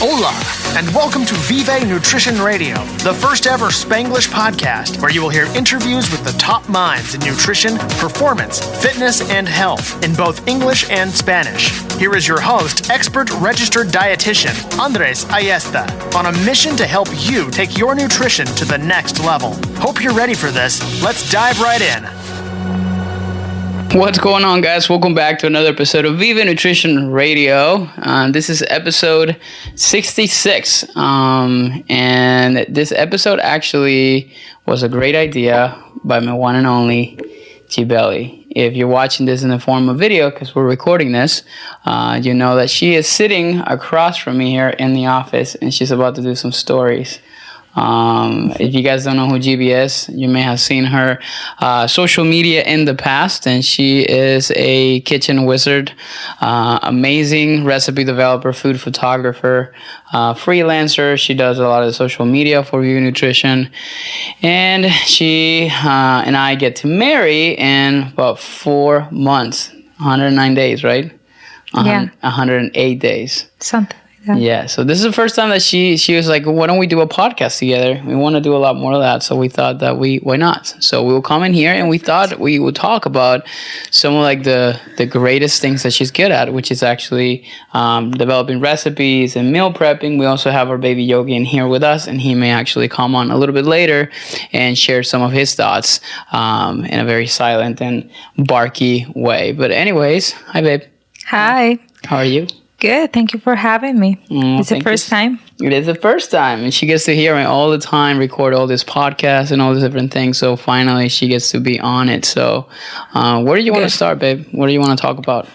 Hola, and welcome to Vive Nutrition Radio, the first ever Spanglish podcast where you will hear interviews with the top minds in nutrition, performance, fitness, and health in both English and Spanish. Here is your host, expert registered dietitian, Andres Ayesta, on a mission to help you take your nutrition to the next level. Hope you're ready for this. Let's dive right in. What's going on, guys? Welcome back to another episode of Viva Nutrition Radio. This is episode 66. And this episode actually was a great idea by my one and only Gb. If you're watching this in the form of video, because we're recording this, you know that she is sitting across from me here in the office, and she's about to do some stories. If you guys don't know who Gb is, you may have seen her social media in the past, and she is a kitchen wizard, amazing recipe developer, food photographer, freelancer. She does a lot of social media for Viva Nutrition, and she and I get to marry in about 4 months, 109 days, right? 108 days. Something. Yeah, so this is the first time that she was like, why don't we do a podcast together? We want to do a lot more of that, so we thought that why not? So we will come in here, and we thought we would talk about some of like the greatest things that she's good at, which is actually developing recipes and meal prepping. We also have our baby Yogi in here with us, and he may actually come on a little bit later and share some of his thoughts in a very silent and barky way. But anyways, hi babe. Hi. How are you? Good. Thank you for having me. It's the first time. It is the first time. And she gets to hear me all the time, record all this podcasts and all these different things. So finally, she gets to be on it. So where do you want to start, babe? What do you want to talk about?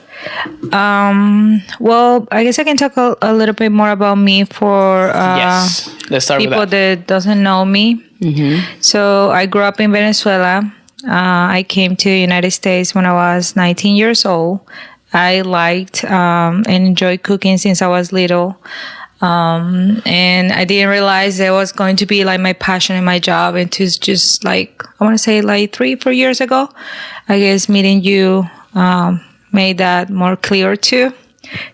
Well, I guess I can talk a little bit more about me for yes. Let's start people with that. that doesn't know me. Mm-hmm. So I grew up in Venezuela. I came to the United States when I was 19 years old. I liked and enjoyed cooking since I was little. And I didn't realize it was going to be like my passion and my job until just like, I want to say like 3-4 years ago. I guess meeting you made that more clear too,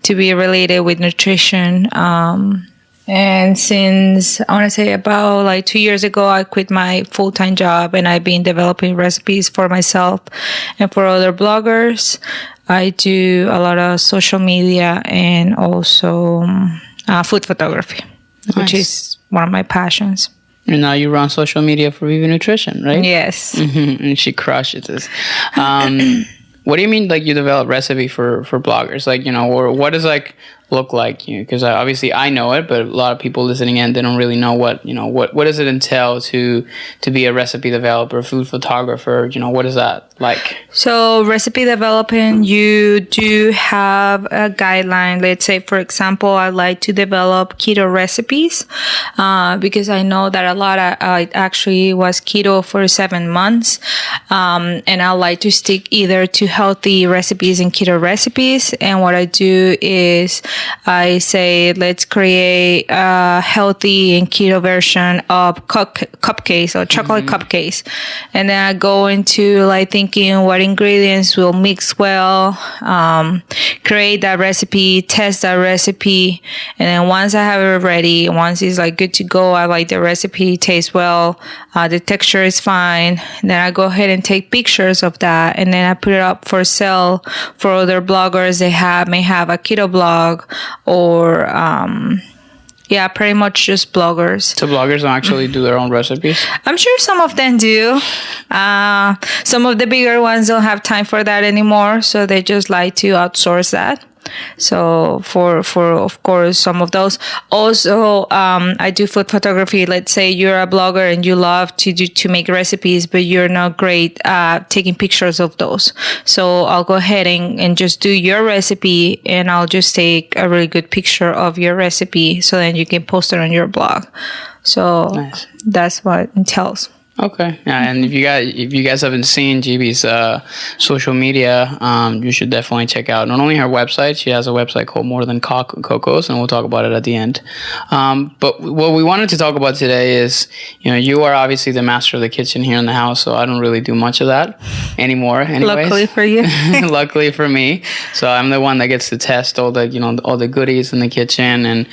to be related with nutrition. And since I want to say about like 2 years ago, I quit my full-time job, and I've been developing recipes for myself and for other bloggers. I do a lot of social media and also food photography, which is one of my passions. And now you run social media for Viva Nutrition, right? Yes. Mm-hmm. And she crushes this. What do you mean, like, you develop recipe for bloggers? Like, you know, or what does, like, look like? Because obviously I know it, but a lot of people listening in, they don't really know what does it entail to be a recipe developer, food photographer? You know, what is that like? So recipe development, you do have a guideline. Let's say, for example, I like to develop keto recipes because I know that a lot of I actually was keto for 7 months, and I like to stick either to healthy recipes and keto recipes. And what I do is I say, let's create a healthy and keto version of cupcakes or chocolate cupcakes. And then I go into like thinking what ingredients will mix well, create that recipe, test that recipe. And then once I have it ready, once it's like good to go, I like the recipe, tastes well, the texture is fine. Then I go ahead and take pictures of that. And then I put it up for sale for other bloggers. They may have a keto blog or, pretty much just bloggers. So bloggers don't actually do their own recipes? I'm sure some of them do. Some of the bigger ones don't have time for that anymore, so they just like to outsource that. So for of course some of those. Also, I do food photography. Let's say you're a blogger and you love to make recipes, but you're not great at taking pictures of those. So I'll go ahead and just do your recipe, and I'll just take a really good picture of your recipe, so then you can post it on your blog. So nice. That's what it entails. Okay. Yeah, and if you guys haven't seen GB's social media, you should definitely check out not only her website. She has a website called More Than Cocos, and we'll talk about it at the end. But what we wanted to talk about today is, you are obviously the master of the kitchen here in the house, so I don't really do much of that anymore. Anyways. Luckily for you. Luckily for me. So I'm the one that gets to test all the all the goodies in the kitchen, and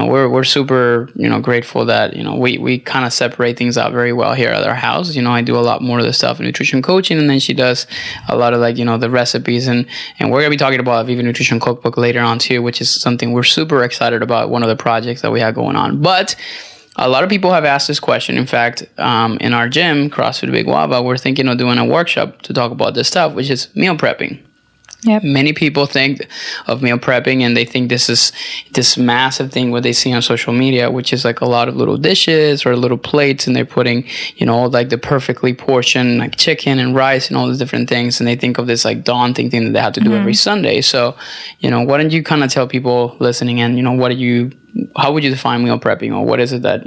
we're super grateful that we kind of separate things out very well here at our house. I do a lot more of the stuff in nutrition coaching, and then she does a lot of the recipes, and we're gonna be talking about a Viva Nutrition cookbook later on too, which is something we're super excited about, one of the projects that we have going on. But a lot of people have asked this question. In fact, in our gym, CrossFit Big Waba, we're thinking of doing a workshop to talk about this stuff, which is meal prepping. Yep. Many people think of meal prepping and they think this is this massive thing what they see on social media, which is like a lot of little dishes or little plates, and they're putting, like the perfectly portioned like chicken and rice and all these different things, and they think of this like daunting thing that they have to do every Sunday. So, why don't you kind of tell people listening, and how would you define meal prepping, or what is it that,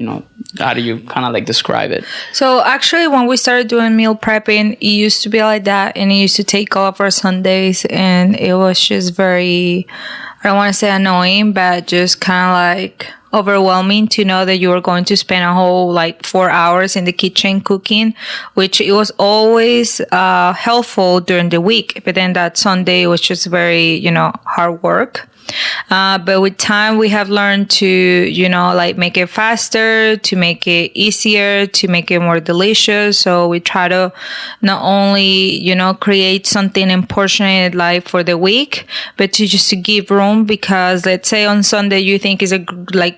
how do you kind of like describe it? So actually, when we started doing meal prepping, it used to be like that, and it used to take all of our Sundays, and it was just very, I don't want to say annoying, but just kind of like overwhelming to know that you were going to spend a whole 4 hours in the kitchen cooking, which it was always helpful during the week, but then that Sunday was just very, hard work. But with time, we have learned to, make it faster, to make it easier, to make it more delicious. So we try to not only, create something and portion it for the week, but to give room, because let's say on Sunday you think is an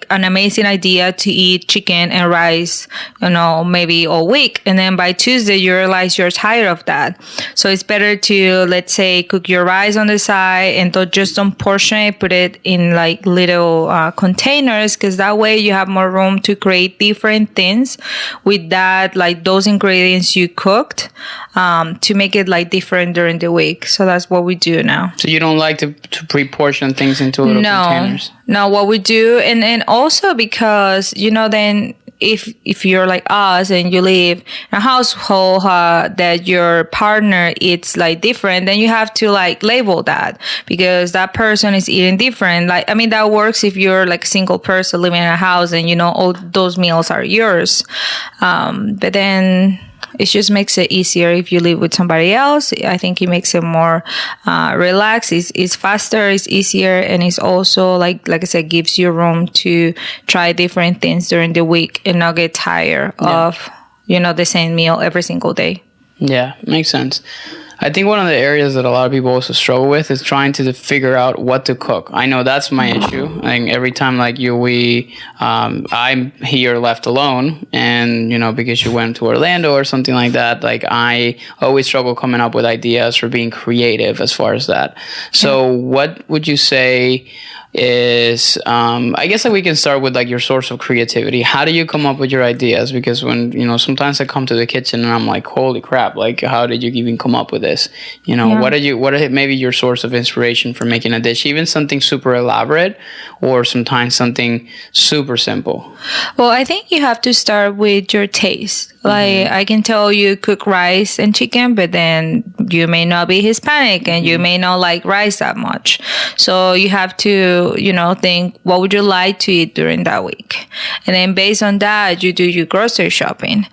amazing idea to eat chicken and rice, maybe all week. And then by Tuesday you realize you're tired of that. So it's better to, let's say, cook your rice on the side and don't portion it, put it in little containers, because that way you have more room to create different things with that, those ingredients you cooked, to make it different during the week. So that's what we do now. So you don't like to pre-portion things into little containers? No, what we do, and also because, then if you're like us and you live in a household that your partner eats different, then you have to label that, because that person is eating different. That works if you're a single person living in a house and all those meals are yours. But then it just makes it easier if you live with somebody else. I think it makes it more relaxed. It's faster, it's easier, and it's also like I said, gives you room to try different things during the week and not get tired of the same meal every single day. Yeah, makes sense. I think one of the areas that a lot of people also struggle with is trying to figure out what to cook. I know that's my issue. I think every time I'm here left alone, and because you went to Orlando or something like that, I always struggle coming up with ideas or being creative as far as that. So what would you say is, I guess we can start with your source of creativity. How do you come up with your ideas? Because when, sometimes I come to the kitchen and I'm like, holy crap, how did you even come up with this? What are maybe your source of inspiration for making a dish, even something super elaborate or sometimes something super simple? Well, I think you have to start with your taste. I can tell you cook rice and chicken, but then you may not be Hispanic and you may not like rice that much. So you have to, think, what would you like to eat during that week? And then based on that, you do your grocery shopping.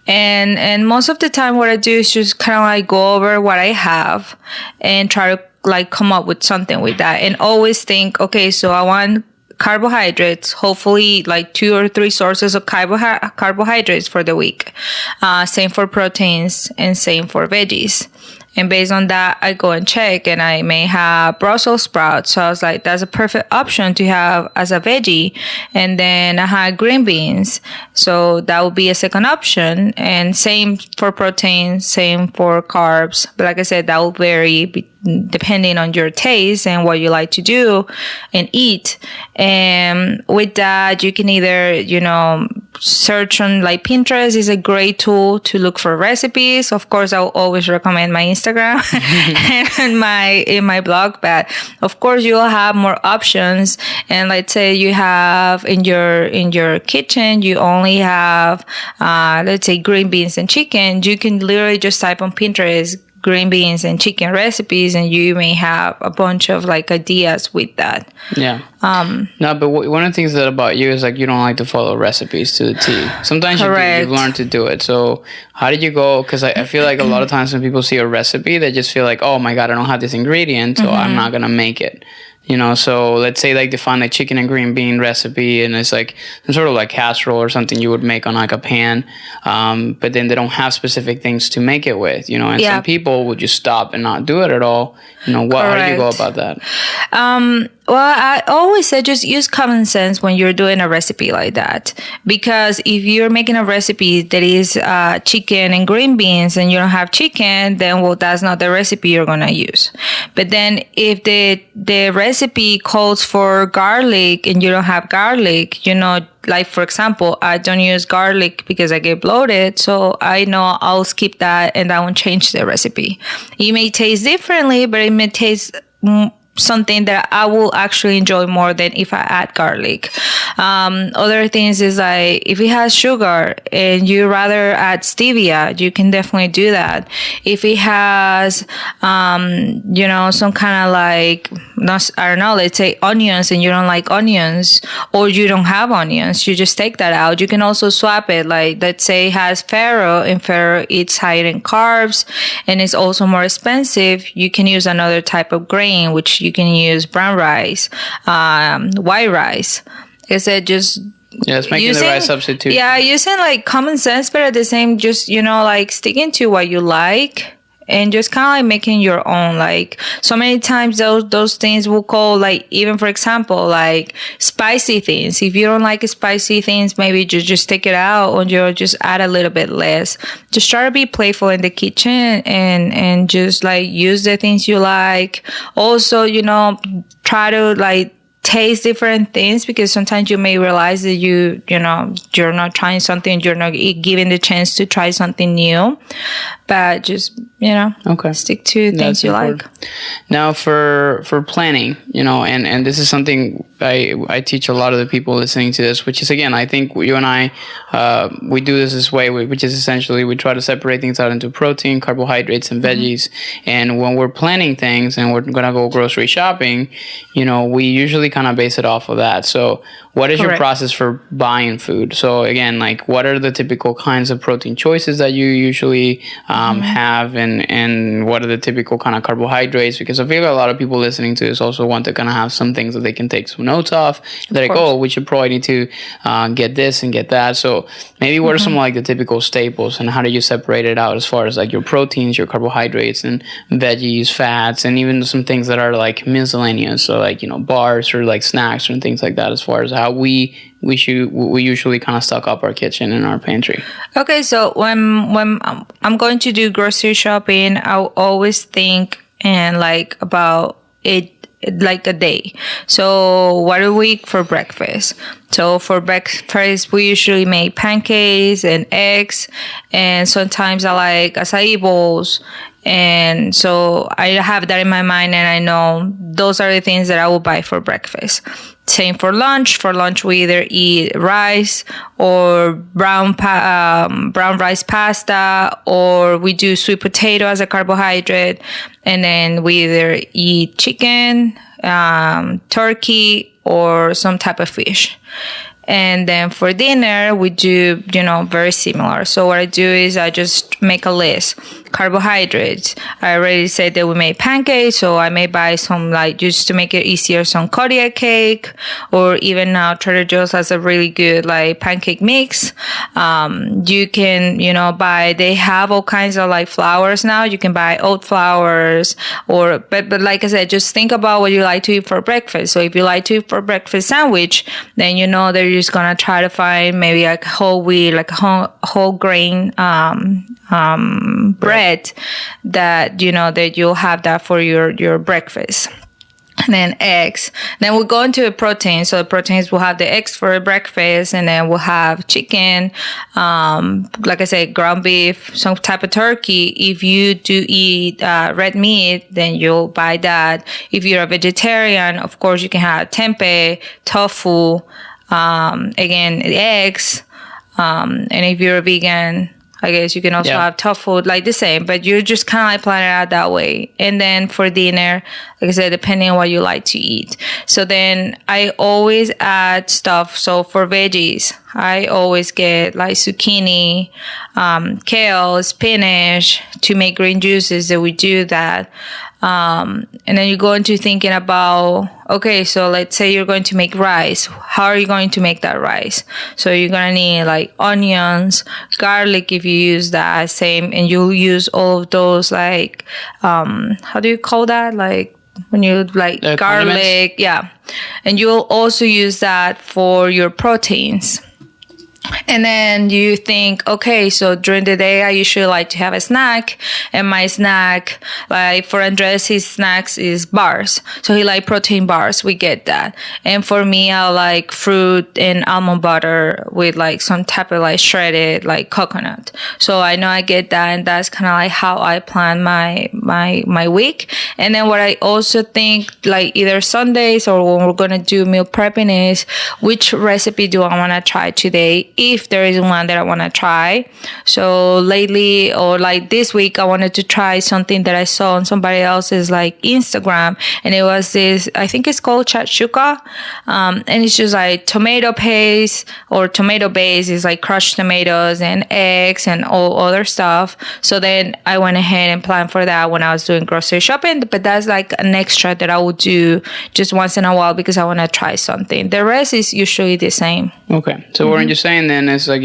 And most of the time what I do is just kind of go over what I have and try to come up with something with that, and always think, okay, so I want carbohydrates, hopefully 2 or 3 sources of carbohydrates for the week. Same for proteins and same for veggies. And based on that, I go and check, and I may have Brussels sprouts. So I was like, that's a perfect option to have as a veggie. And then I had green beans. So that would be a second option. And same for protein, same for carbs. But like I said, that will vary depending on your taste and what you like to do and eat. And with that, you can either, search on like Pinterest is a great tool to look for recipes. Of course, I will always recommend my Instagram and in my blog, but of course you'll have more options. And let's say you have in your kitchen, you only have, let's say green beans and chicken. You can literally just type on Pinterest green beans and chicken recipes, and you may have a bunch of like ideas with that. Yeah. No, but one of the things that about you is like you don't like to follow recipes to the T. Sometimes you've learned to do it. So how did you go? Because I feel like a lot of times when people see a recipe, they just feel like, oh my God, I don't have this ingredient, so I'm not going to make it. So let's say like they find a chicken and green bean recipe and it's like some sort of like casserole or something you would make on like a pan. But then they don't have specific things to make it with, and some people would just stop and not do it at all. How do you go about that? Well, I always say just use common sense when you're doing a recipe like that. Because if you're making a recipe that is chicken and green beans and you don't have chicken, then that's not the recipe you're going to use. But then if the recipe calls for garlic and you don't have garlic, like for example, I don't use garlic because I get bloated. So I know I'll skip that and I won't change the recipe. It may taste differently, but it may taste something that I will actually enjoy more than if I add garlic. Other things is like if it has sugar and you rather add stevia, you can definitely do that. If it has, some kind of like, I don't know, let's say onions and you don't like onions or you don't have onions, you just take that out. You can also swap it. Like let's say it has farro and farro it's higher in carbs and it's also more expensive. You can use another type of grain, which you can use brown rice, white rice. Is it just it's making the right substitute? Yeah, using like common sense, but at the same, just like sticking to what you like and just kind of like making your own. Like so many times those things will call like even for example like spicy things. If you don't like spicy things, maybe just take it out or you just add a little bit less. Just try to be playful in the kitchen and just like use the things you like. Also, try to like taste different things because sometimes you may realize that you're not trying something, you're not given the chance to try something new, but just stick to things you like. Now for planning, and this is something I teach a lot of the people listening to this, which is again I think you and I we do this way, which is essentially we try to separate things out into protein, carbohydrates, and veggies. And when we're planning things and we're gonna go grocery shopping, we usually kind of base it off of that. So what is your process for buying food? So again, like what are the typical kinds of protein choices that you usually have, and what are the typical kind of carbohydrates? Because I feel like a lot of people listening to this also want to kind of have some things that they can take some notes off. They're like, we should probably need to get this and get that. So maybe what are some like the typical staples, and how do you separate it out as far as like your proteins, your carbohydrates, and veggies, fats, and even some things that are like miscellaneous, so like bars or like snacks and things like that, as far as how we usually kind of stock up our kitchen and our pantry. Okay, so when I'm going to do grocery shopping, I'll always think and like about it like a day. So what do we eat for breakfast? So for breakfast, we usually make pancakes and eggs, and sometimes I like acai bowls. And so I have that in my mind, and I know those are the things that I will buy for breakfast. Same for lunch. For lunch, we either eat rice or brown rice pasta, or we do sweet potato as a carbohydrate. And then we either eat chicken, turkey, or some type of fish. And then for dinner, we do, very similar. So what I do is I just make a list. Carbohydrates. I already said that we made pancakes, so I may buy some, like, just to make it easier, some Kodiak cake, or even now Trader Joe's has a really good, like, pancake mix. You can, buy, they have all kinds of, like, flours now. You can buy oat flours, but like I said, just think about what you like to eat for breakfast. So if you like to eat for breakfast sandwich, then that you're just gonna try to find maybe like whole wheat, like a whole grain, bread that, that you'll have that for your breakfast. And then eggs. Then we'll go into the protein. So the proteins, we'll have the eggs for breakfast, and then we'll have chicken, like I said, ground beef, some type of turkey. If you do eat red meat, then you'll buy that. If you're a vegetarian, of course, you can have tempeh, tofu, again, eggs. And if you're a vegan, I guess you can also have tofu, like the same, but you're just kind of like planning it out that way. And then for dinner, like I said, depending on what you like to eat. So then I always add stuff. So for veggies, I always get like zucchini, kale, spinach to make green juices, that we do that. And then you go into thinking about, okay, so let's say you're going to make rice. How are you going to make that rice? So you're going to need like onions, garlic if you use that, same, and you'll use all of those like, how do you call that? Like when you like garlic, condiments. Yeah. And you'll also use that for your proteins. And then you think, okay, so during the day, I usually like to have a snack. And my snack, like for Andres, his snacks is bars. So he like protein bars. We get that. And for me, I like fruit and almond butter with like some type of like shredded like coconut. So I know I get that. And that's kind of like how I plan my week. And then what I also think, like either Sundays or when we're going to do meal prepping, is which recipe do I want to try today? If there is one that I want to try. So lately, or like this week, I wanted to try something that I saw on somebody else's like Instagram, and it was this, I think it's called shakshuka, and it's just like tomato paste or tomato base. Is like crushed tomatoes and eggs and all other stuff. So then I went ahead and planned for that when I was doing grocery shopping, but that's like an extra that I would do just once in a while because I want to try something. The rest is usually the same. Okay, so what are you saying then is like,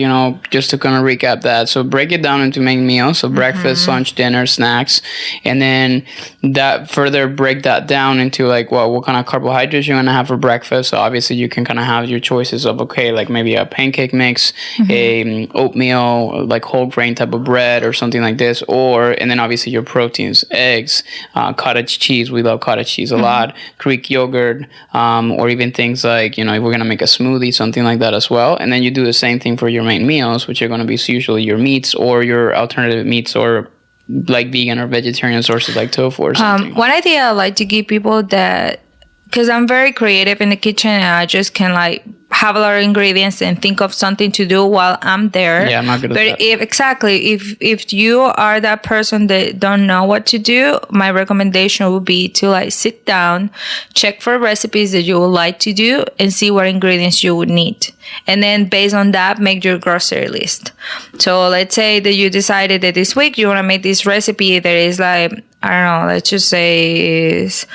just to kind of recap that. So break it down into main meals. So breakfast, lunch, dinner, snacks. And then that further break that down into like, well, what kind of carbohydrates you're going to have for breakfast. So obviously you can kind of have your choices of, okay, like maybe a pancake mix, a oatmeal, like whole grain type of bread or something like this. And then obviously your proteins, eggs, cottage cheese. We love cottage cheese a lot. Greek yogurt, or even things like, if we're going to make a smoothie, something like that as well. And then you do the same thing for your main meals, which are going to be usually your meats or your alternative meats or like vegan or vegetarian sources like tofu or something. One idea I like to give people that, because I'm very creative in the kitchen and I just can like have a lot of ingredients and think of something to do while I'm there. Yeah, I'm not good at that. If you are that person that don't know what to do, my recommendation would be to like sit down, check for recipes that you would like to do and see what ingredients you would need. And then based on that, make your grocery list. So let's say that you decided that this week you want to make this recipe that is like, I don't know, let's just say is,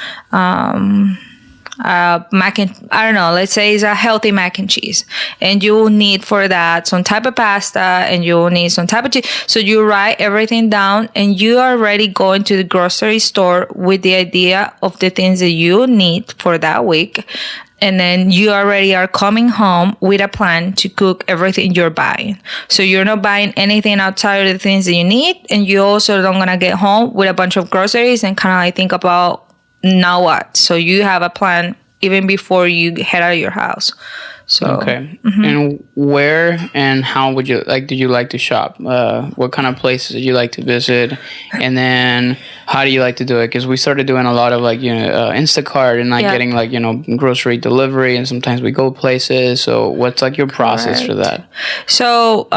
let's say it's a healthy mac and cheese, and you will need for that some type of pasta and you will need some type of cheese. So you write everything down and you are already going to the grocery store with the idea of the things that you need for that week. And then you already are coming home with a plan to cook everything you're buying. So you're not buying anything outside of the things that you need. And you also don't gonna get home with a bunch of groceries and kind of like think about now what. So you have a plan even before you head out of your house. So okay. And where and how would you like? Did you like to shop? What kind of places did you like to visit? And then how do you like to do it? Because we started doing a lot of like Instacart and like getting like grocery delivery, and sometimes we go places. So what's like your process for that? So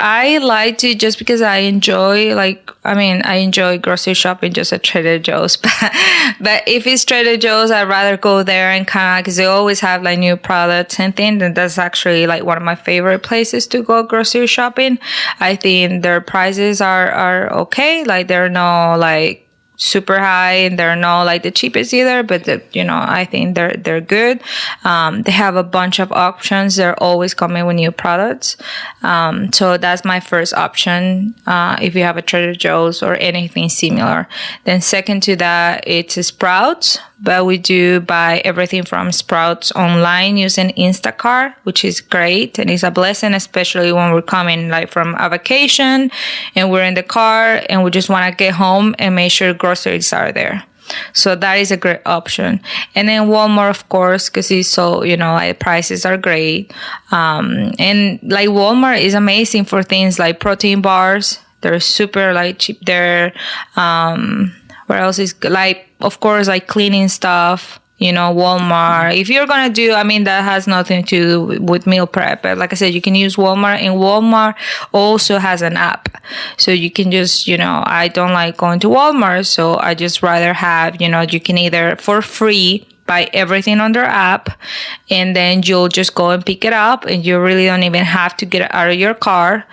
I like to, just because I enjoy grocery shopping just at Trader Joe's. But if it's Trader Joe's, I'd rather go there and kind of, because they always have like new products and things. And that's actually like one of my favorite places to go grocery shopping. I think their prices are okay. Like they're no like super high and they're not like the cheapest either, but I think they're good. They have a bunch of options. They're always coming with new products. So that's my first option. If you have a Trader Joe's or anything similar. Then second to that, it's Sprouts, but we do buy everything from Sprouts online using Instacart, which is great. And it's a blessing, especially when we're coming like from a vacation and we're in the car and we just want to get home and make sure groceries are there. So that is a great option. And then Walmart, of course, because it's so, like prices are great. And like Walmart is amazing for things like protein bars. They're super like cheap there. What else is like, of course, like cleaning stuff, Walmart. If you're going to do, that has nothing to do with meal prep. But like I said, you can use Walmart, and Walmart also has an app. So you can just, I don't like going to Walmart. So I just rather have, you can either for free buy everything on their app, and then you'll just go and pick it up, and you really don't even have to get out of your car.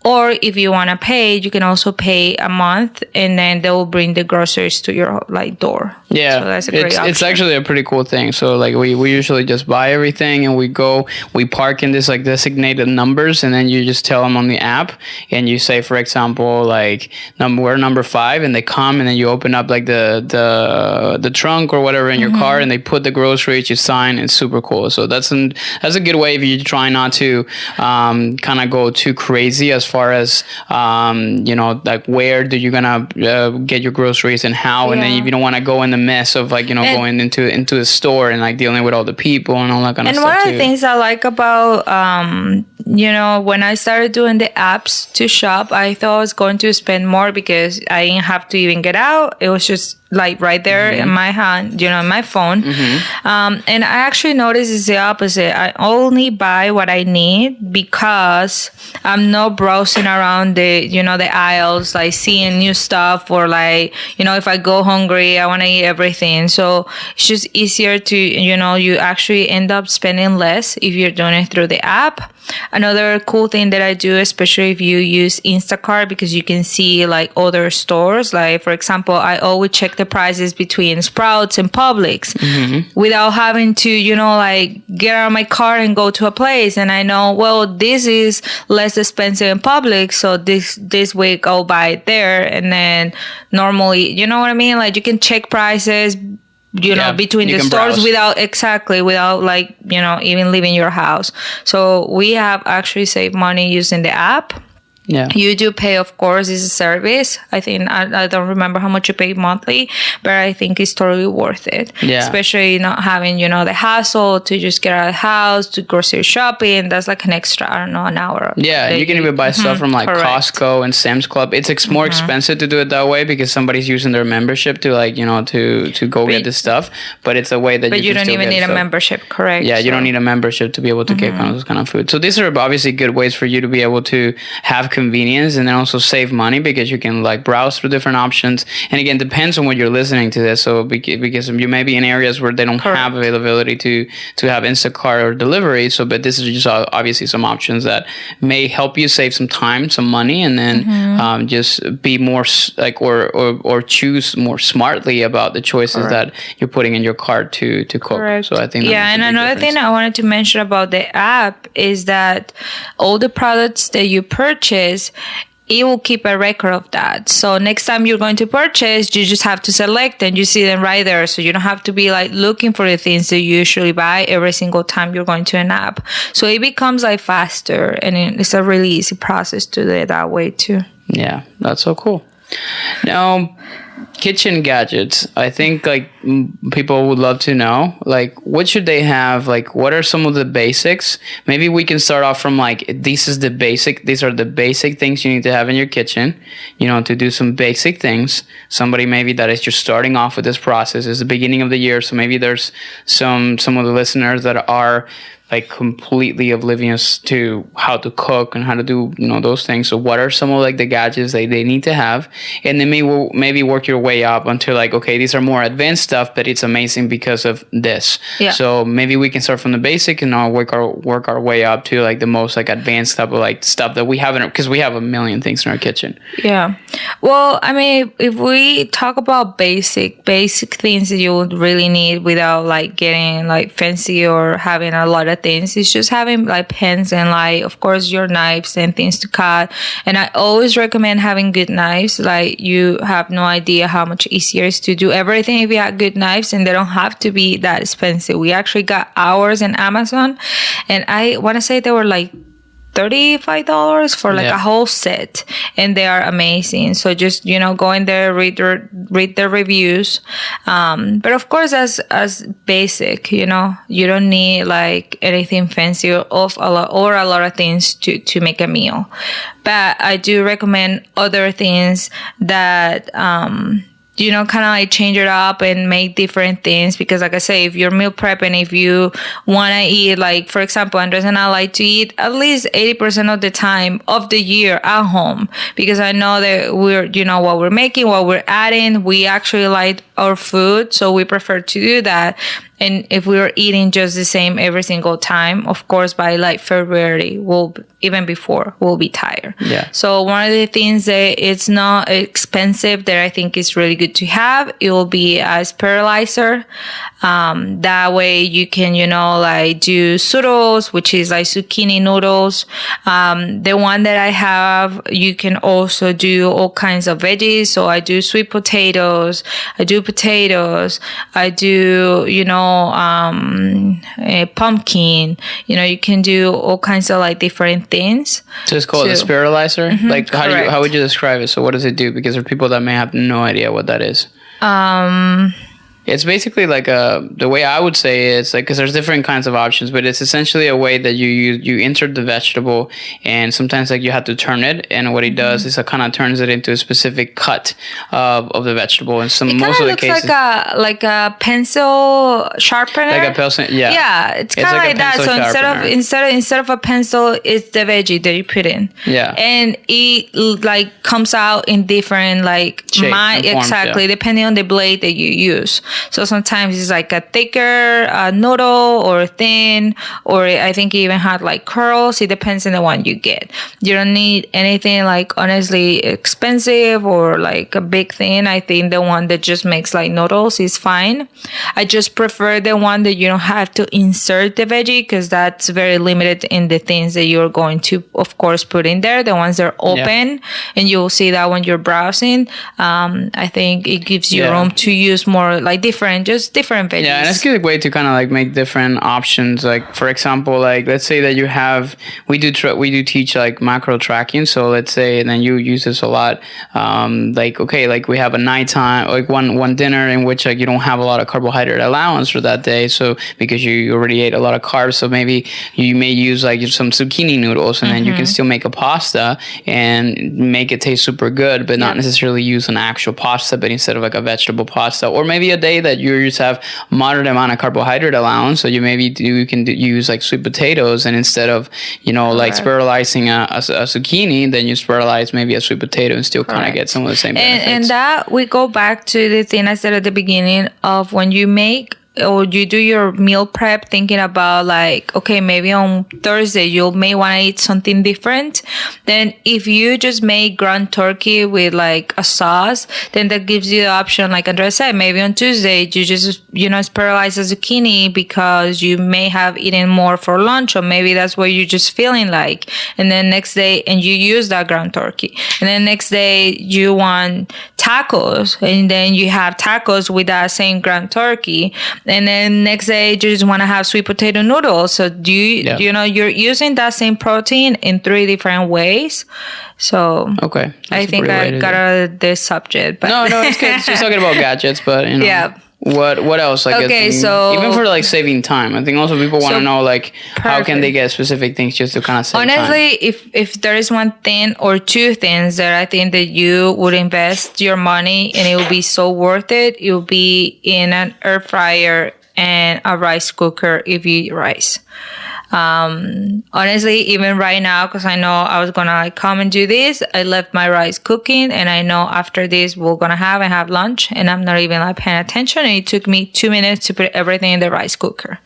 Or if you want to pay, you can also pay a month, and then they will bring the groceries to your door. Yeah, so that's a great option. It's actually a pretty cool thing. So like we usually just buy everything, and we park in this like designated numbers, and then you just tell them on the app, and you say, for example, like we're number 5, and they come, and then you open up like the trunk or whatever in your car, and they put the groceries, you sign. It's super cool. So that's a good way if you try not to kind of go too crazy as far as like where do you gonna get your groceries and how, and then if you don't want to go in the mess of like going into a store and like dealing with all the people and all that kind of stuff. And one of the things I like about when I started doing the apps to shop, I thought I was going to spend more because I didn't have to even get out. It was just like right there in my hand, in my phone. And I actually noticed it's the opposite. I only buy what I need because I'm not browsing around the aisles, like seeing new stuff, or like, if I go hungry, I want to eat everything. So it's just easier to, you actually end up spending less if you're doing it through the app. Another cool thing that I do, especially if you use Instacart, because you can see like other stores. Like, for example, I always check the prices between Sprouts and Publix without having to, like get out of my car and go to a place. And I know, well, this is less expensive in Publix, so this week I'll buy it there. And then normally, you know what I mean? Like you can check prices between the stores without like, even leaving your house. So we have actually saved money using the app. Yeah, you do pay, of course. It's a service. I think I don't remember how much you pay monthly, but I think it's totally worth it. Yeah, especially not having the hassle to just get out of the house to grocery shopping. That's like an extra, I don't know, an hour. Yeah, you can even buy stuff from like Costco and Sam's Club. It's more expensive to do it that way because somebody's using their membership to like to go get this stuff. But it's a way that you don't even need a membership, correct? Yeah, you don't need a membership to be able to get those kind of food. So these are obviously good ways for you to be able to have convenience and then also save money because you can like browse through different options. And again, depends on what you're listening to this. So because you may be in areas where they don't have availability to have Instacart or delivery. So, but this is just obviously some options that may help you save some time, some money, and then just be more like or choose more smartly about the choices that you're putting in your cart to cook. Correct. So I think and another thing I wanted to mention about the app is that all the products that you purchase, it will keep a record of that. So next time you're going to purchase, you just have to select and you see them right there. So you don't have to be like looking for the things that you usually buy every single time you're going to an app. So it becomes like faster, and it's a really easy process to do it that way too. Yeah, that's so cool. Now, kitchen gadgets. I think like people would love to know, like, what should they have? Like, what are some of the basics? Maybe we can start off from like, these are the basic things you need to have in your kitchen, to do some basic things. Somebody maybe that is just starting off with this process. It's the beginning of the year. So maybe there's some of the listeners that are like completely oblivious to how to cook and how to do those things. So what are some of like the gadgets they need to have, and then maybe work your way up until like, okay, these are more advanced stuff, but it's amazing because of this. Yeah. So maybe we can start from the basic and now work our way up to like the most like advanced type of like stuff that we haven't, because we have a million things in our kitchen. Yeah. Well, I mean, if we talk about basic things that you would really need without like getting like fancy or having a lot of things, it's just having like pens and like, of course, your knives and things to cut. And I always recommend having good knives. Like, you have no idea how much easier it is to do everything if you have good knives, and they don't have to be that expensive. We actually got ours in Amazon, and I want to say they were like $35 for like a whole set, and they are amazing. So just, you know, go in there, read the reviews. But of course, as basic, you know, you don't need like anything fancy or a lot of things to make a meal. But I do recommend other things that, you know, kind of like change it up and make different things. Because like I say, if you're meal prepping, if you want to eat, like, for example, Andres and I like to eat at least 80% of the time of the year at home, because I know that we're, you know, what we're making, what we're adding, we actually like our food. So we prefer to do that. And if we were eating just the same every single time, of course, by like February, even before, we'll be tired. Yeah. So one of the things that it's not expensive that I think is really good to have, it will be a Spiralizer. That way you can, you know, like do noodles, which is like zucchini noodles. The one that I have, you can also do all kinds of veggies. So I do sweet potatoes, I do potatoes, I do, you know, a pumpkin. You know, you can do all kinds of like different things. So it's called a Spiralizer? Mm-hmm, like how would you describe it? So what does it do? Because there are people that may have no idea what that is. It's basically like the way I would say it's like, because there's different kinds of options, but it's essentially a way that you insert the vegetable, and sometimes like you have to turn it, and what it does is it kind of turns it into a specific cut of the vegetable. And most of the cases, it kind of looks like a pencil sharpener. Like a pencil, yeah. Yeah, it's kind of like that. So instead of a pencil, it's the veggie that you put in. Yeah, and it like comes out in different like shape and forms, exactly, depending on the blade that you use. So sometimes it's like a thicker noodle or thin, or I think it even had like curls. It depends on the one you get. You don't need anything like honestly expensive or like a big thing. I think the one that just makes like noodles is fine. I just prefer the one that you don't have to insert the veggie, because that's very limited in the things that you're going to, of course, put in there. The ones that are open, and you'll see that when you're browsing. I think it gives you room to use more like different veggies. Yeah, and it's a good way to kind of like make different options. Like, for example, like let's say that you have, we do teach like macro tracking. So let's say, and then you use this a lot. Like, okay, like we have a nighttime, like one dinner in which like you don't have a lot of carbohydrate allowance for that day. So because you already ate a lot of carbs, so maybe you may use like some zucchini noodles, and then you can still make a pasta and make it taste super good, but not necessarily use an actual pasta, but instead of like a vegetable pasta. Or maybe a day that you just have moderate amount of carbohydrate allowance, so you can use like sweet potatoes, and instead of, you know, like spiralizing a zucchini, then you spiralize maybe a sweet potato and still kind of get some of the same benefits. And that we go back to the thing I said at the beginning of when you make or you do your meal prep thinking about like, okay, maybe on Thursday you may want to eat something different. Then if you just make ground turkey with like a sauce, then that gives you the option, like Andres said, maybe on Tuesday you just, you know, spiralize a zucchini because you may have eaten more for lunch, or maybe that's what you're just feeling like. And then next day, and you use that ground turkey. And then next day you want tacos, and then you have tacos with that same ground turkey. And then next day you just want to have sweet potato noodles. So you know, you're using that same protein in 3 different ways. So okay, I think I got out of this subject. But no, it's good. It's just talking about gadgets, but you know. Yeah. What else? Like, okay, so even for like saving time, I think also people want to know like how can they get specific things just to kind of save honestly time. if there is one thing or two things that I think that you would invest your money and it will be so worth it, it will be in an air fryer and a rice cooker if you eat rice. Honestly, even right now, because I know I was gonna like come and do this, I left my rice cooking, and I know after this we're gonna have lunch, and I'm not even like paying attention, and it took me 2 minutes to put everything in the rice cooker.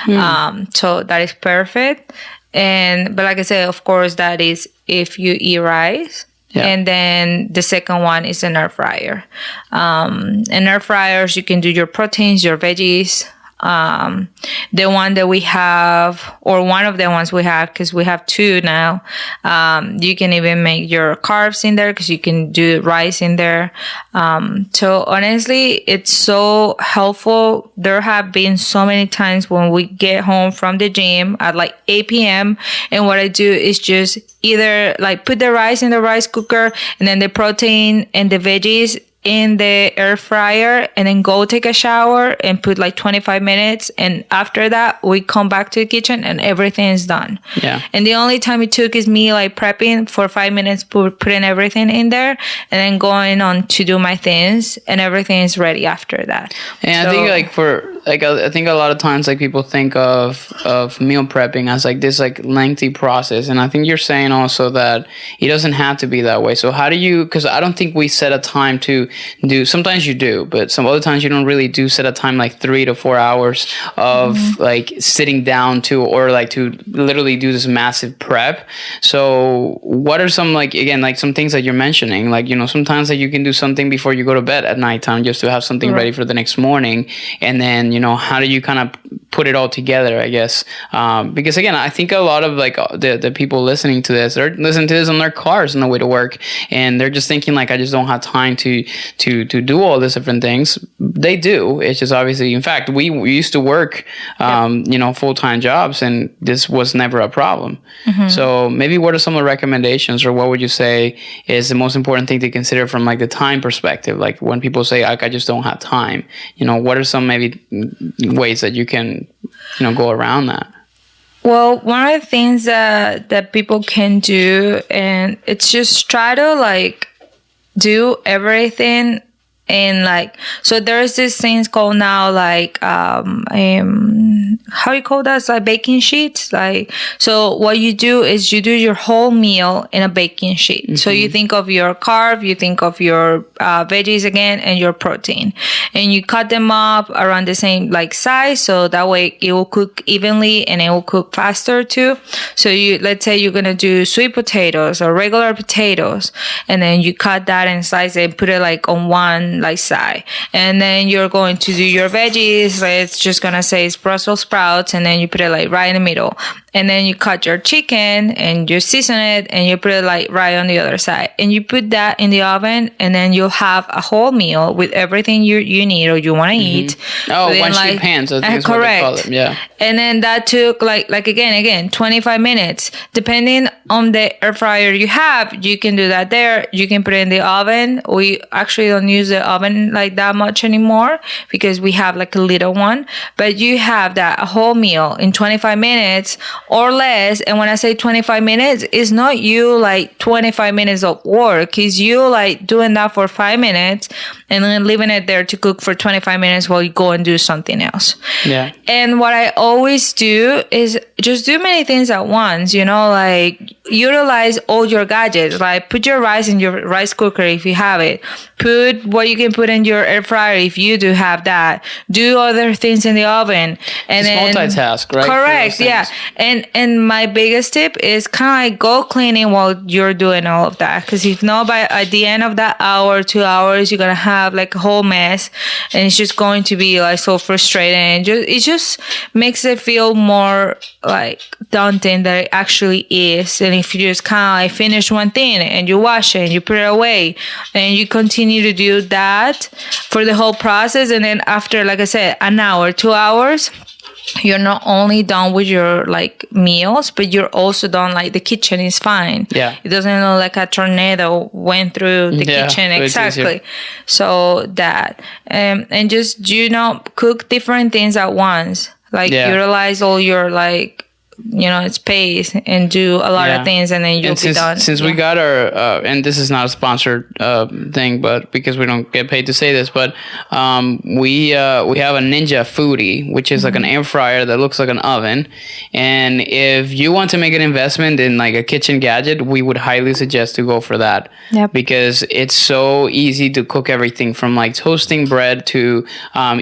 So that is perfect. But like I said, of course, that is if you eat rice. Yeah. And then the second one is an air fryer. In air fryers, you can do your proteins, your veggies. the one that we have, or one of the ones we have, because we have two now. You can even make your carbs in there because you can do rice in there. So honestly, it's so helpful. There have been so many times when we get home from the gym at like 8 p.m. and what I do is just either like put the rice in the rice cooker and then the protein and the veggies in the air fryer and then go take a shower and put like 25 minutes. And after that, we come back to the kitchen and everything is done. Yeah. And the only time it took is me like prepping for 5 minutes, putting everything in there and then going on to do my things, and everything is ready after that. And I think I think a lot of times like people think of meal prepping as like this like lengthy process. And I think you're saying also that it doesn't have to be that way. So how do you, because I don't think we set a time to do, sometimes you do, but some other times you don't really do set a time like 3 to 4 hours of like sitting down to, or like to literally do this massive prep. So what are some like, again, like some things that you're mentioning, like, you know, sometimes that you can do something before you go to bed at nighttime just to have something ready for the next morning. And then, you know, how do you kind of put it all together, I guess? Because again, I think a lot of like the people listening to this, they're listening to this on their cars on the way to work, and they're just thinking like, I just don't have time to do all these different things. They do. It's just obviously, in fact, we used to work, you know, full-time jobs, and this was never a problem. So maybe what are some of the recommendations, or what would you say is the most important thing to consider from like the time perspective? Like when people say, like, I just don't have time, you know, what are some maybe ways that you can, you know, go around that? Well, one of the things that people can do, and it's just try to like do everything in like, so there's this things called now like how you call that? It's like baking sheets. Like, so what you do is you do your whole meal in a baking sheet. So you think of your carb, you think of your veggies again, and your protein, and you cut them up around the same like size, so that way it will cook evenly and it will cook faster too. So you, let's say you're gonna do sweet potatoes or regular potatoes, and then you cut that and slice it and put it like on one like side, and then you're going to do your veggies. Like, it's just gonna say it's Brussels sprouts, and then you put it like right in the middle, and then you cut your chicken and you season it and you put it like right on the other side, and you put that in the oven, and then you'll have a whole meal with everything you need or you want to eat. Oh, one sheet pans, I think is correct. what they call them. Yeah. And then that took like again 25 minutes, depending on the air fryer you have. You can do that there. You can put it in the oven. We actually don't use the oven like that much anymore because we have like a little one, but you have that whole meal in 25 minutes or less. And when I say 25 minutes, it's not you like 25 minutes of work. It's you like doing that for 5 minutes and then leaving it there to cook for 25 minutes while you go and do something else. Yeah. And what I always do is just do many things at once, you know, like utilize all your gadgets, like put your rice in your rice cooker if you have it, put what you can put in your air fryer if you do have that, do other things in the oven, and then multitask, right? Correct, yeah. And my biggest tip is kind of like go cleaning while you're doing all of that, because if not, by at the end of that hour, 2 hours, you're gonna have like a whole mess, and it's just going to be like so frustrating. And it just makes it feel more like daunting than it actually is. And if you just kind of like finish one thing and you wash it and you put it away and you continue to do that for the whole process, and then after, like I said, an hour, 2 hours, you're not only done with your like meals, but you're also done, like the kitchen is fine. Yeah. It doesn't look like a tornado went through the kitchen. Exactly. So that, and just, you know, cook different things at once. Like utilize all your like, you know, space and do a lot of things, and then you'll be done. Since we got our, and this is not a sponsored thing, but because we don't get paid to say this, but we have a Ninja Foodie, which is like an air fryer that looks like an oven. And if you want to make an investment in like a kitchen gadget, we would highly suggest to go for that. Yep. Because it's so easy to cook everything from like toasting bread to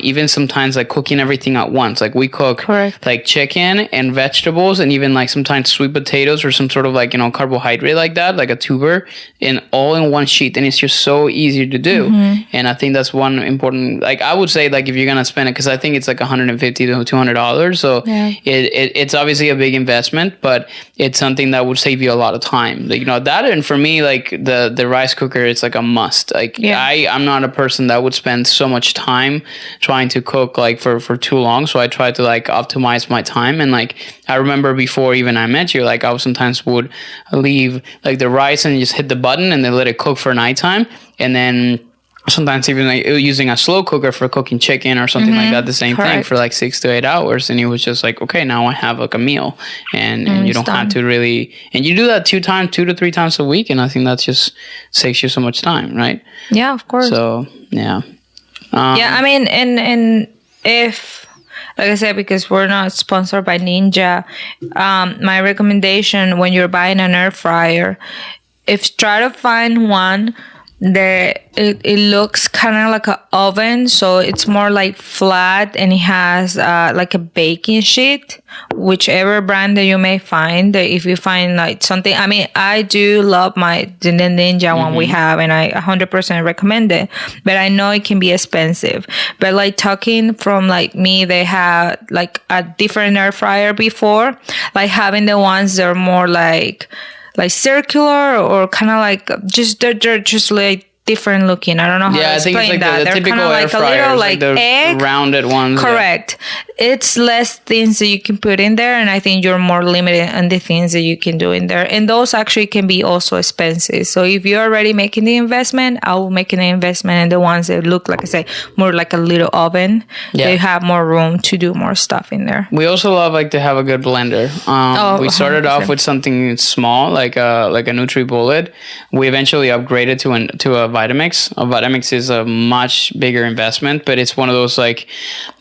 even sometimes like cooking everything at once. Like we cook like chicken and vegetables vegetables and even like sometimes sweet potatoes or some sort of like, carbohydrate like that, like a tuber, and all in one sheet. And it's just so easy to do. And I think that's one important, like I would say, like if you're going to spend it, because I think it's like $150 to $200. So it's obviously a big investment, but it's something that would save you a lot of time. Like, that, and for me, like the rice cooker, it's like a must. Like I'm not a person that would spend so much time trying to cook like for too long. So I try to like optimize my time. And like I remember before even I met you, like I sometimes would leave like the rice and just hit the button and then let it cook for nighttime. And then sometimes even like using a slow cooker for cooking chicken or something like that, the same thing for like 6 to 8 hours. And it was just like, okay, now I have like a meal, and you don't have to really, and you do that 2 to 3 times a week. And I think that just saves you so much time, right? Yeah, of course. So, yeah. I mean, and if, like I said, because we're not sponsored by Ninja, my recommendation when you're buying an air fryer, try to find one that it looks kind of like an oven, so it's more like flat, and it has like a baking sheet, whichever brand that you may find. If you find like something, I mean, I do love the Ninja one we have, and I 100% recommend it, but I know it can be expensive. But like talking from like me, they had like a different air fryer before, like having the ones that are more like circular or kind of like they're just like different looking. I don't know how to explain it's like that. The They're typical kind of air like a fryers, little like the egg, rounded ones. Correct. It's less things that you can put in there, and I think you're more limited on the things that you can do in there. And those actually can be also expensive. So if you're already making the investment, I will make an investment in the ones that look, like I say, more like a little oven. They have more room to do more stuff in there. We also love like to have a good blender. We started 100%. off with something small, like a NutriBullet. We eventually upgraded to a Vitamix. A Vitamix is a much bigger investment, but it's one of those like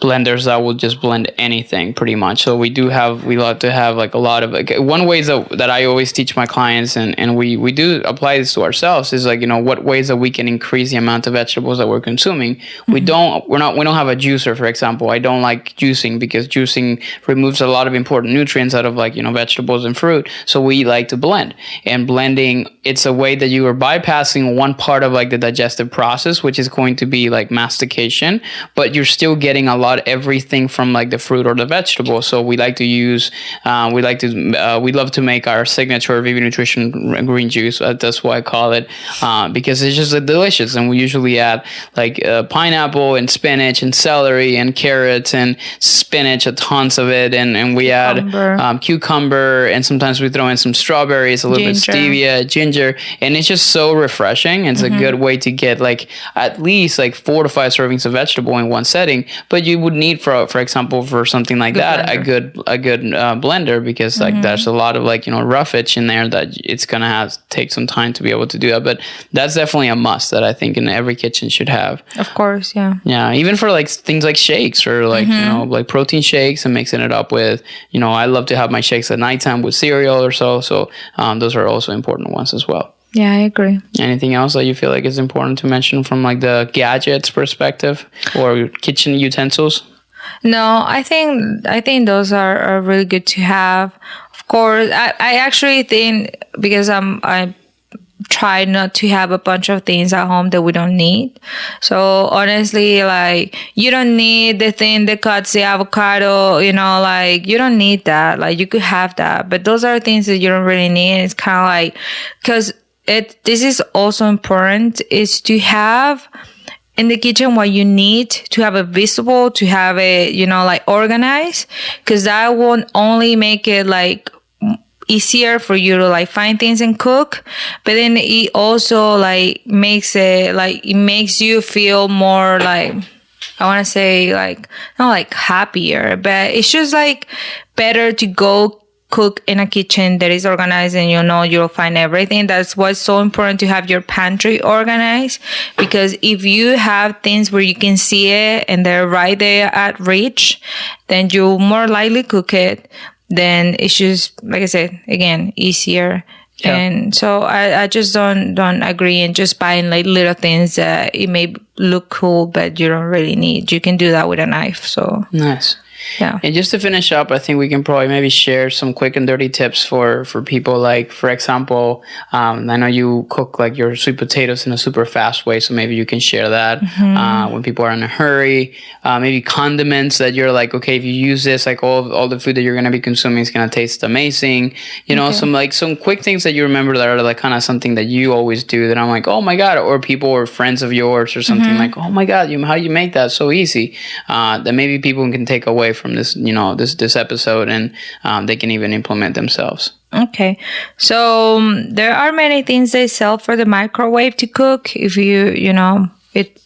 blenders that will just blend anything pretty much. So we love to have like a lot of, like, one way that I always teach my clients, and we do apply this to ourselves, is like, what ways that we can increase the amount of vegetables that we're consuming. We don't have a juicer, for example. I don't like juicing because juicing removes a lot of important nutrients out of like, vegetables and fruit. So we like to blend, and blending, it's a way that you are bypassing one part of like the digestive process, which is going to be like mastication, but you're still getting everything from like the fruit or the vegetable. So we like to use, we love to make our signature VV Nutrition green juice. That's why I call it, because it's just delicious. And we usually add like pineapple and spinach and celery and carrots and spinach, tons of it. And we add cucumber, and sometimes we throw in some strawberries, a little bit stevia, ginger, and it's just so refreshing. It's a good way to get like at least like 4 to 5 servings of vegetable in one setting. But you would need, for example, for something like that, blender. a good blender, because like there's a lot of like, roughage in there that it's gonna take some time to be able to do that. But that's definitely a must that I think in every kitchen should have. Of course, yeah. Yeah, even for like things like shakes or like like protein shakes and mixing it up with, I love to have my shakes at nighttime with cereal or so. So those are also important ones as well. Yeah, I agree. Anything else that you feel like is important to mention from like the gadgets perspective or kitchen utensils? No, I think those are really good to have. Of course, I actually think, because I try not to have a bunch of things at home that we don't need. So honestly, like, you don't need the thing that cuts the avocado, like, you don't need that. Like, you could have that, but those are things that you don't really need. It's kind of like, because this is also important, is to have in the kitchen what you need, to have it visible, to have it, like organized, because that won't only make it like easier for you to like find things and cook, but then it also like makes you feel more like, I want to say like, not like happier, but it's just like better to go cook in a kitchen that is organized, and you'll find everything. That's what's so important, to have your pantry organized, because if you have things where you can see it and they're right there at reach, then you'll more likely cook it. Then it's just, like I said, again, easier. Yeah. And so I just don't agree in just buying like little things that it may look cool, but you don't really need. You can do that with a knife. So nice. Yeah. And just to finish up, I think we can probably maybe share some quick and dirty tips for people. Like, for example, I know you cook like your sweet potatoes in a super fast way, so maybe you can share that when people are in a hurry. Maybe condiments that you're like, okay, if you use this, like all the food that you're going to be consuming is going to taste amazing. You know, some quick things that you remember that are like kind of something that you always do that I'm like, oh my God, or people or friends of yours or something like, oh my God, how you make that so easy, that maybe people can take away from this, you know, this episode, and they can even implement themselves. Okay. So there are many things they sell for the microwave to cook. If you know,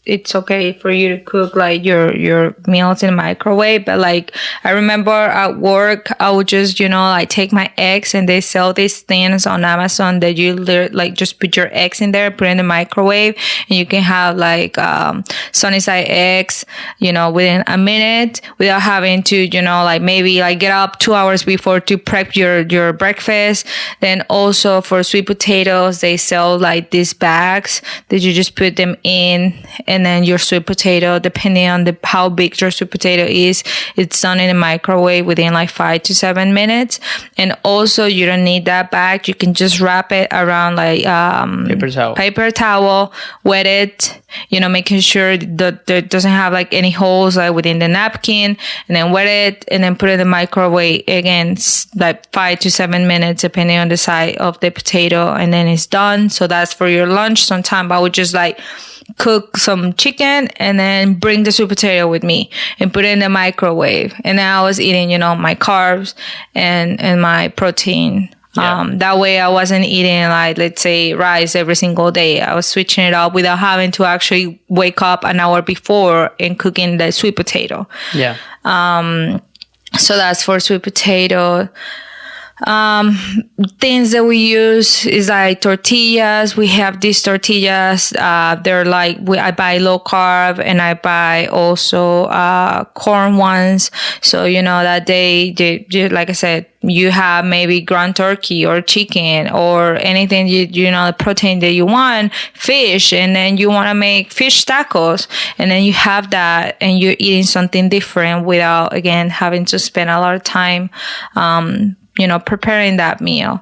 it's okay for you to cook like your meals in the microwave. But like, I remember at work, I would just, you know, like take my eggs, and they sell these things on Amazon that you like just put your eggs in there, put in the microwave, and you can have like sunny side eggs, you know, within a minute without having to, you know, like maybe like get up 2 hours before to prep your breakfast. Then also for sweet potatoes, they sell like these bags that you just put them in, and then your sweet potato, depending on how big your sweet potato is, it's done in the microwave within like 5 to 7 minutes. And also, you don't need that bag. You can just wrap it around like paper towel, wet it, you know, making sure that there doesn't have like any holes like within the napkin, and then wet it, and then put it in the microwave again, like 5 to 7 minutes, depending on the size of the potato, and then it's done. So that's for your lunch. Sometimes I would just like cook some chicken and then bring the sweet potato with me and put it in the microwave. And then I was eating, you know, my carbs and my protein. Yeah. That way I wasn't eating like, let's say, rice every single day. I was switching it up without having to actually wake up an hour before and cooking the sweet potato. Yeah. So that's for sweet potato. Things that we use is like tortillas. We have these tortillas. They're like, I buy low carb, and I buy also, corn ones. So, you know, that they, like I said, you have maybe ground turkey or chicken or anything, you know, the protein that you want, fish, and then you want to make fish tacos, and then you have that, and you're eating something different without, again, having to spend a lot of time, you know, preparing that meal.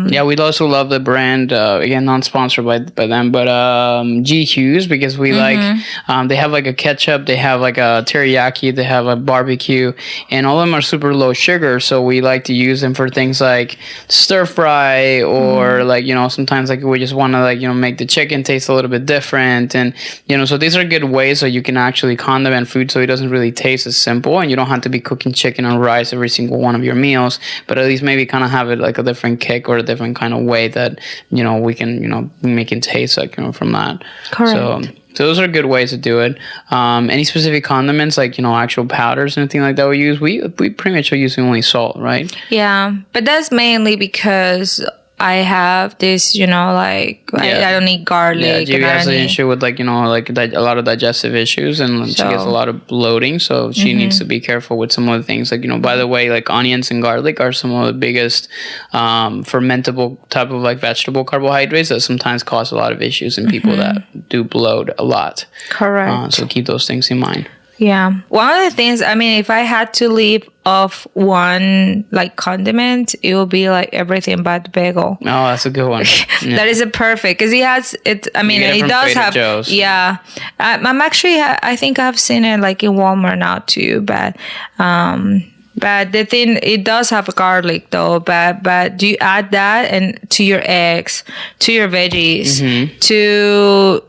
Yeah, we'd also love the brand, again, non-sponsored by them, but G Hughes, because we like, they have like a ketchup, they have like a teriyaki, they have a barbecue, and all of them are super low sugar, so we like to use them for things like stir fry, or like, you know, sometimes like we just want to like, you know, make the chicken taste a little bit different, and, you know, so these are good ways so you can actually condiment food so it doesn't really taste as simple, and you don't have to be cooking chicken and rice every single one of your meals, but at least maybe kind of have it like a different kick or a different kind of way that, you know, we can, you know, make it taste like, you know, from that. Correct. So those are good ways to do it. Any specific condiments, like, you know, actual powders and anything like that we use? We pretty much are using only salt, right? Yeah, but that's mainly because I have this, you know, like, I don't eat garlic. Yeah, Gb has an issue with, like, you know, like a lot of digestive issues, and she gets a lot of bloating, so she needs to be careful with some of the things. Like, you know, by the way, like onions and garlic are some of the biggest fermentable type of like vegetable carbohydrates that sometimes cause a lot of issues in people that do bloat a lot. Correct. So keep those things in mind. Yeah. One of the things, I mean, if I had to leave off one like condiment, it would be like everything but bagel. Oh, that's a good one. Yeah. That is a perfect, because he has it. I mean, it does have. Joe's. Yeah. I'm actually, I think I've seen it like in Walmart now too, but the thing, it does have garlic though, but do you add that and to your eggs, to your veggies, to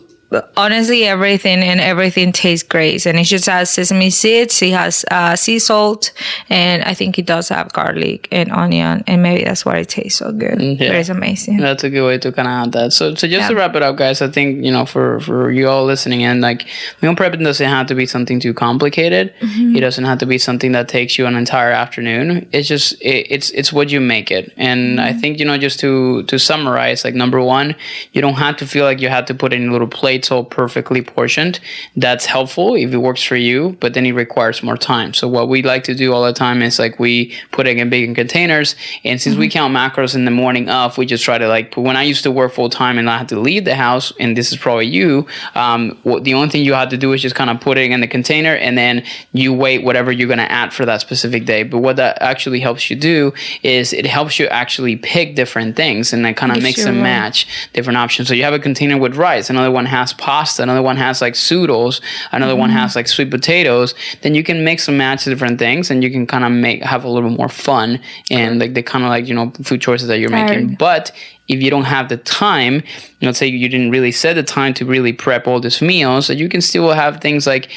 honestly everything tastes great, and it just has sesame seeds, it has sea salt, and I think it does have garlic and onion, and maybe that's why it tastes so good. Yeah. It's amazing. That's a good way to kind of add that. So just to wrap it up, guys, I think, you know, for you all listening in, like, meal prepping doesn't have to be something too complicated. It doesn't have to be something that takes you an entire afternoon. It's just it's what you make it. And I think, you know, just to summarize, like, number one, you don't have to feel like you have to put any little plates it's all perfectly portioned. That's helpful if it works for you, but then it requires more time. So what we like to do all the time is like we put it in big containers, and since we count macros in the morning of, we just try to like, when I used to work full time and I had to leave the house, and this is probably you, the only thing you had to do is just kind of put it in the container, and then you wait whatever you're going to add for that specific day. But what that actually helps you do is it helps you actually pick different things and then kind of mix and match different options. So you have a container with rice, another one has pasta, another one has like zoodles, another one has like sweet potatoes. Then you can mix and match different things, and you can kind of have a little more fun and like the kind of like, you know, food choices that you're making. But if you don't have the time, let's say you didn't really set the time to really prep all these meals, so you can still have things like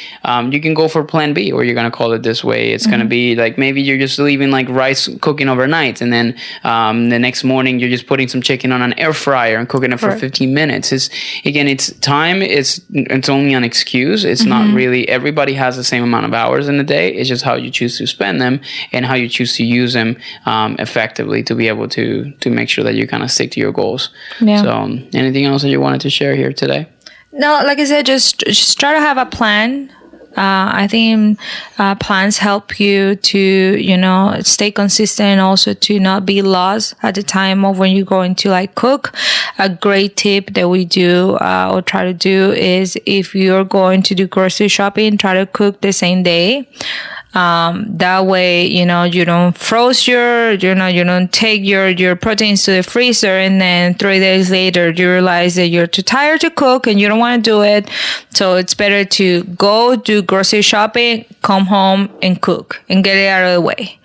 you can go for plan B, or you're going to call it this way. It's going to be like maybe you're just leaving like rice cooking overnight, and then the next morning you're just putting some chicken on an air fryer and cooking it for 15 minutes. It's time. It's only an excuse. It's not really, everybody has the same amount of hours in the day. It's just how you choose to spend them and how you choose to use them effectively to be able to make sure that you kind of stick to your goals. Yeah. So anything else that you wanted to share here today? No, like I said, just try to have a plan. I think plans help you to, you know, stay consistent, and also to not be lost at the time of when you're going to like cook. A great tip that we do or try to do is, if you're going to do grocery shopping, try to cook the same day. That way, you know, you don't froze you don't take your proteins to the freezer, and then 3 days later you realize that you're too tired to cook and you don't want to do it. So it's better to go do grocery shopping, come home and cook and get it out of the way.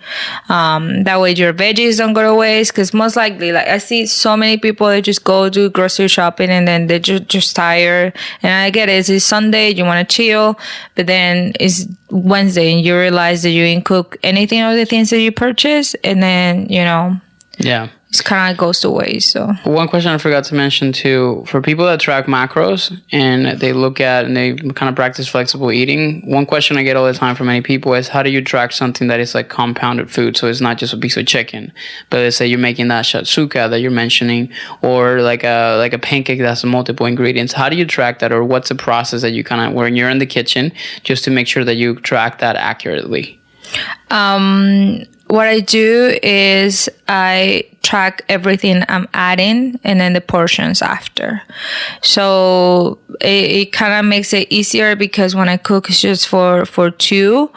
That way your veggies don't go to waste, because most likely, like I see so many people that just go do grocery shopping and then they're just tired. And I get it. It's Sunday, you want to chill, but then it's Wednesday and you realize that you didn't cook anything of the things that you purchased, and then, you know, it kind of goes to waste. So one question I forgot to mention too, for people that track macros and they look at and they kind of practice flexible eating, one question I get all the time from many people is, how do you track something that is like compounded food? So it's not just a piece of chicken, but let's say you're making that shatsuka that you're mentioning, or like a pancake that's multiple ingredients. How do you track that, or what's the process that you kind of, when you're in the kitchen, just to make sure that you track that accurately? What I do is I track everything I'm adding and then the portions after. So it kind of makes it easier, because when I cook, it's just for two.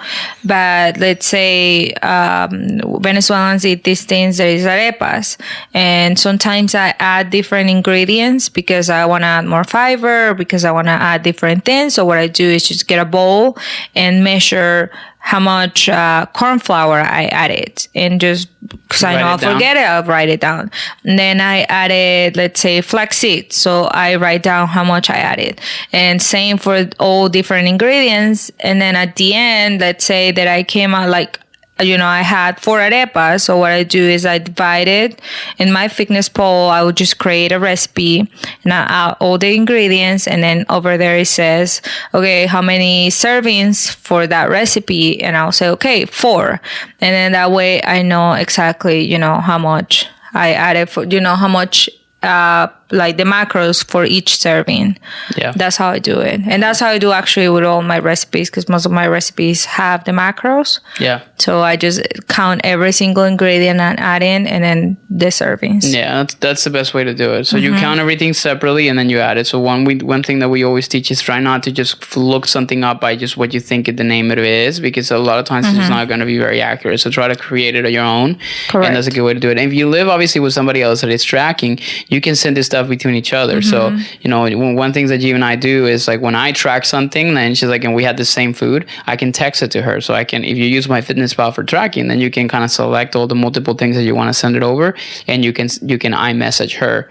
But let's say Venezuelans eat these things, there is arepas. And sometimes I add different ingredients because I want to add more fiber, because I want to add different things. So what I do is just get a bowl and measure how much corn flour I added, and just because I know I'll forget it, I'll write it down. And then I added, let's say, flaxseed, so I write down how much I added, and same for all different ingredients. And then at the end, let's say that I came out like, you know, I had 4 arepas. So what I do is I divide it. In my fitness pal, I would just create a recipe and I add all the ingredients. And then over there it says, okay, how many servings for that recipe? And I'll say, okay, 4. And then that way I know exactly, you know, how much I added for, you know, how much like the macros for each serving. Yeah. That's how I do it. And that's how I do actually with all my recipes, because most of my recipes have the macros. Yeah. So I just count every single ingredient and add in, and then the servings. Yeah, that's the best way to do it. So you count everything separately and then you add it. So one thing that we always teach is try not to just look something up by just what you think the name of it is, because a lot of times it's not going to be very accurate. So try to create it on your own. Correct. And that's a good way to do it. And if you live obviously with somebody else that is tracking, you can send this stuff between each other. So, you know, one thing that Gb and I do is like when I track something and she's like, and we had the same food, I can text it to her. So I can, if you use my fitness pal for tracking, then you can kind of select all the multiple things that you want to send it over, and you can iMessage her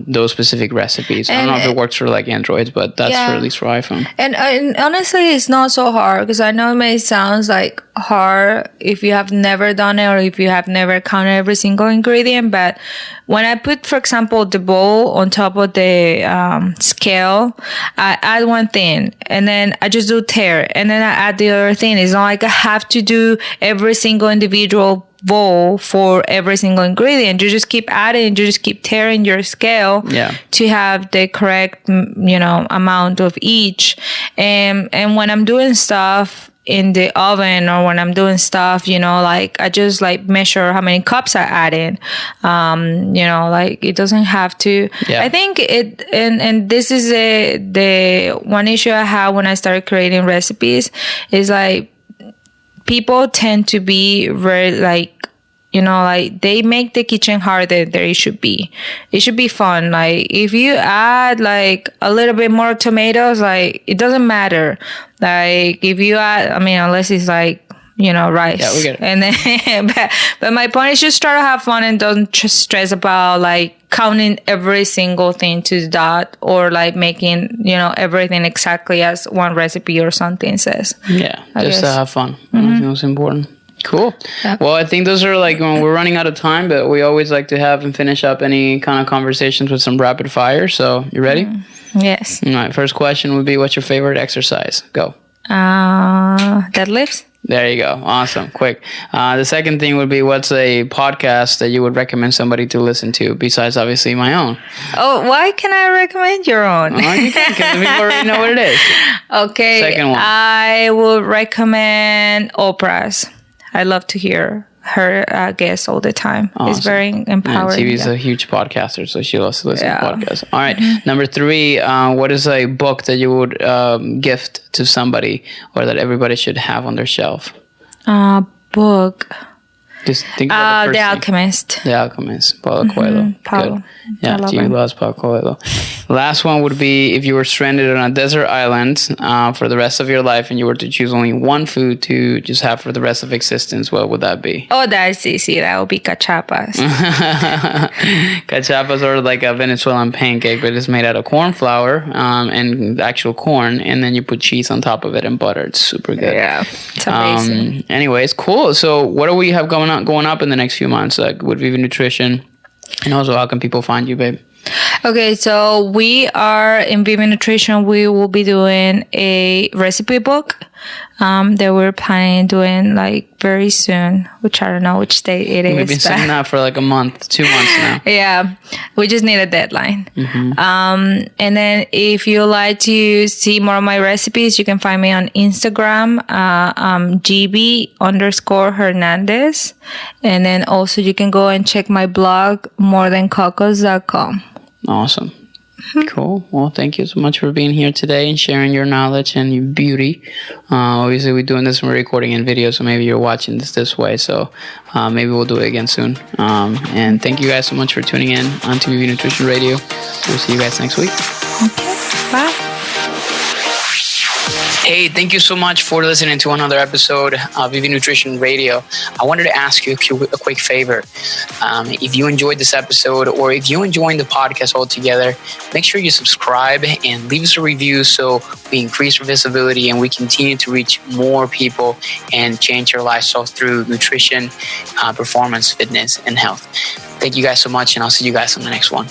those specific recipes. I don't know if it works for like Androids, but that's for at least for iPhone. And honestly, it's not so hard, because I know it may sound like hard if you have never done it or if you have never counted every single ingredient. But when I put, for example, the bowl on top of the scale, I add one thing and then I just do tare, and then I add the other thing. It's not like I have to do every single individual bowl for every single ingredient. You just keep adding, you just keep tearing your scale to have the correct, amount of each. And when I'm doing stuff in the oven, or when I'm doing stuff, I just measure how many cups I add in. It doesn't have to. I think it, and this is the one issue I had when I started creating recipes is people tend to be very they make the kitchen harder than it should be. It should be fun. If you add a little bit more tomatoes, it doesn't matter. If you add, unless it's rice. Yeah, we get it. And then, but my point is just try to have fun and don't just stress about counting every single thing to the dot, or making, everything exactly as one recipe or something says. Yeah, just to have fun. I think it's important. Cool. Yep. Well, I think those are when we're running out of time, but we always like to have and finish up any kind of conversations with some rapid fire. So you ready? Yes. All right. First question would be, what's your favorite exercise? Go. Deadlifts. There you go. Awesome. Quick. The second thing would be, what's a podcast that you would recommend somebody to listen to besides obviously my own? Oh, why can I recommend your own? You can, because people already know what it is. Okay. Second one. I would recommend Oprah's. I love to hear her guests all the time. Awesome. It's very empowering. TV's a huge podcaster, so she loves to listen to podcasts. All right. Number 3, what is a book that you would gift to somebody, or that everybody should have on their shelf? Book. Just think about The Alchemist. The Alchemist, Paulo Coelho. Paulo. Good. Yeah, G loves Paulo Coelho. Last one would be, if you were stranded on a desert island for the rest of your life, and you were to choose only one food to just have for the rest of existence, what would that be? Oh, that's easy. That would be cachapas. Cachapas are like a Venezuelan pancake, but it's made out of corn flour and actual corn, and then you put cheese on top of it and butter. It's super good. Yeah, it's amazing. Anyways, cool. So what do we have going up in the next few months, with Viva Nutrition? And also, how can people find you, babe? Okay, so we are in Viva Nutrition. We will be doing a recipe book that we're planning doing very soon, which I don't know which date it is. We've been saying that for a month, 2 months now. Yeah, we just need a deadline. And then if you like to see more of my recipes, you can find me on Instagram, Gb Hernandez. And then also you can go and check my blog, morethancocos.com. Awesome. Cool. Well, thank you so much for being here today and sharing your knowledge and your beauty. Obviously, we're doing this and we're recording in video, so maybe you're watching this way. So maybe we'll do it again soon. And thank you guys so much for tuning in on TV Nutrition Radio. We'll see you guys next week. Okay. Bye. Hey, thank you so much for listening to another episode of Viva Nutrition Radio. I wanted to ask you a quick favor. If you enjoyed this episode, or if you're enjoying the podcast altogether, make sure you subscribe and leave us a review so we increase our visibility and we continue to reach more people and change their lifestyle through nutrition, performance, fitness, and health. Thank you guys so much, and I'll see you guys on the next one.